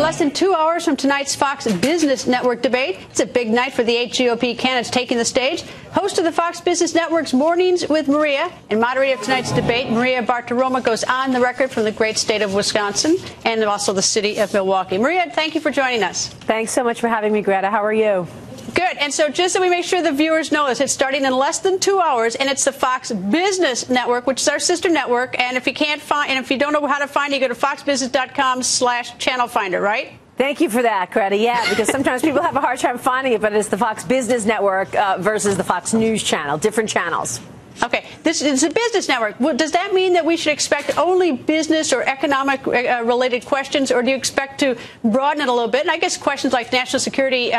less than 2 hours from tonight's Fox Business Network debate. It's a big night for the 8 GOP candidates taking the stage. Host of the Fox Business Network's Mornings with Maria and moderator of tonight's debate, Maria Bartiromo, goes on the record from the great state of Wisconsin and also the city of Milwaukee. Maria, thank you for joining us. Thanks so much for having me, Greta. How are you? Good. And so just so we make sure the viewers know this, it's starting in less than 2 hours, and it's the Fox Business Network, which is our sister network. And if you can't find, and if you don't know how to find it, you go to foxbusiness.com/channel finder, right? Thank you for that, Greta. Yeah, because sometimes people have a hard time finding it, but it's the Fox Business Network versus the Fox News channel, different channels. Okay, this is a business network. Well, does that mean that we should expect only business or economic related questions, or do you expect to broaden it a little bit? And I guess questions like national security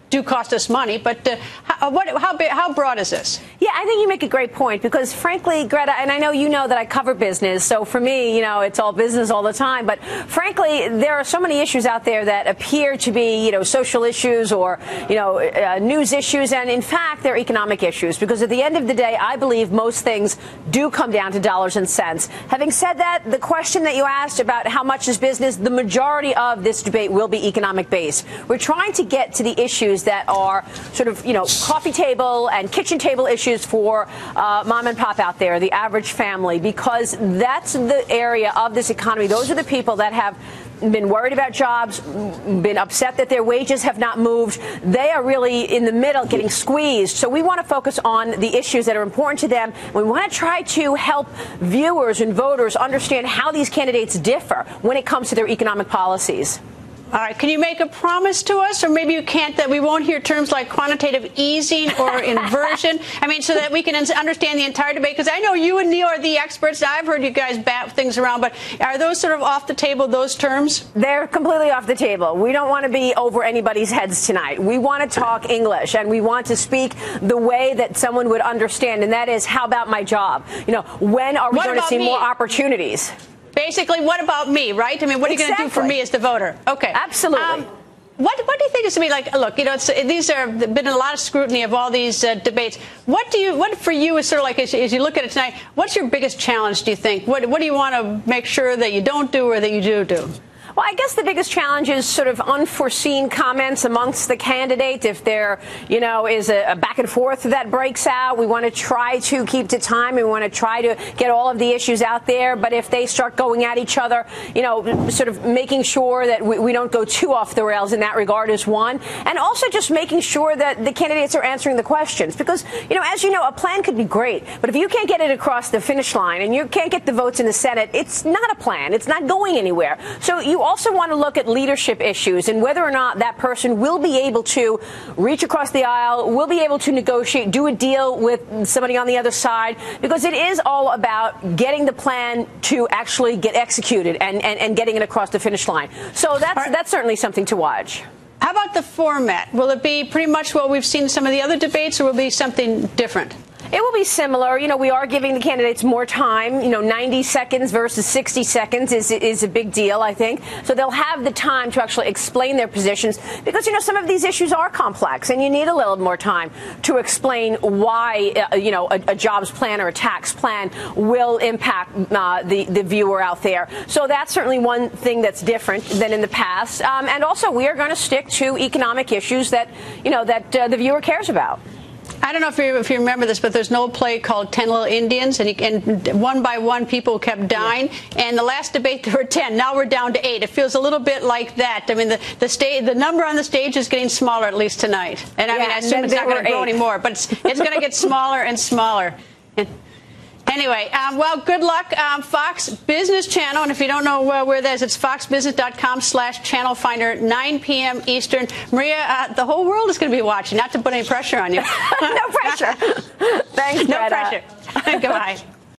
do cost us money, but how broad is this? Yeah, I think you make a great point because, frankly, Greta, and I know you know that I cover business, so for me, you know, it's all business all the time. But frankly, there are so many issues out there that appear to be, you know, social issues or, you know, news issues, and in fact, they're economic issues. Because at the end of the day, I believe most things do come down to dollars and cents. Having said that, the question that you asked about how much is business, the majority of this debate will be economic based. We're trying to get to the issues that are sort of, you know, coffee table and kitchen table issues for mom and pop out there, the average family, because that's the area of this economy. Those are the people that have been worried about jobs, been upset that their wages have not moved. They are really in the middle getting squeezed. So we want to focus on the issues that are important to them. We want to try to help viewers and voters understand how these candidates differ when it comes to their economic policies. All right. Can you make a promise to us, or maybe you can't, that we won't hear terms like quantitative easing or inversion? I mean, so that we can understand the entire debate, because I know you and Neil are the experts. I've heard you guys bat things around, but are those sort of off the table, those terms? They're completely off the table. We don't want to be over anybody's heads tonight. We want to talk English, and we want to speak the way that someone would understand, and that is, how about my job? You know, when are we going to see more opportunities? Basically, what about me, right? I mean, what are you going to do for me as the voter? Okay. Absolutely. What do you think is to be like? Look, you know, these are been a lot of scrutiny of all these debates. What for you is sort of like, as you look at it tonight, what's your biggest challenge, do you think? What do you want to make sure that you don't do or that you do? Well, I guess the biggest challenge is sort of unforeseen comments amongst the candidates. If there, you know, is a back and forth that breaks out, we want to try to keep to time. And we want to try to get all of the issues out there. But if they start going at each other, you know, sort of making sure that we don't go too off the rails in that regard is one. And also just making sure that the candidates are answering the questions. Because, you know, as you know, a plan could be great. But if you can't get it across the finish line and you can't get the votes in the Senate, it's not a plan. It's not going anywhere. So you also want to look at leadership issues and whether or not that person will be able to reach across the aisle, will be able to negotiate, do a deal with somebody on the other side, because it is all about getting the plan to actually get executed and getting it across the finish line. So that's certainly something to watch. How about the format? Will it be pretty much what we've seen in some of the other debates, or will it be something different? It will be similar. You know, we are giving the candidates more time. You know, 90 seconds versus 60 seconds is a big deal, I think. So they'll have the time to actually explain their positions because, you know, some of these issues are complex and you need a little more time to explain why, you know, a jobs plan or a tax plan will impact the viewer out there. So that's certainly one thing that's different than in the past. And also, we are going to stick to economic issues that, you know, that the viewer cares about. I don't know if you remember this, but there's an old play called 10 Little Indians, and one by one people kept dying. And the last debate there were 10. Now we're down to 8. It feels a little bit like that. I mean, the number on the stage is getting smaller, at least tonight. And I mean, I assume it's not going to grow anymore, but it's going to get smaller and smaller. Anyway, well, good luck, Fox Business Channel. And if you don't know where that is, it's foxbusiness.com/channel finder, 9 p.m. Eastern. Maria, the whole world is going to be watching, not to put any pressure on you. No pressure. Thanks, Greta. No pressure. Goodbye.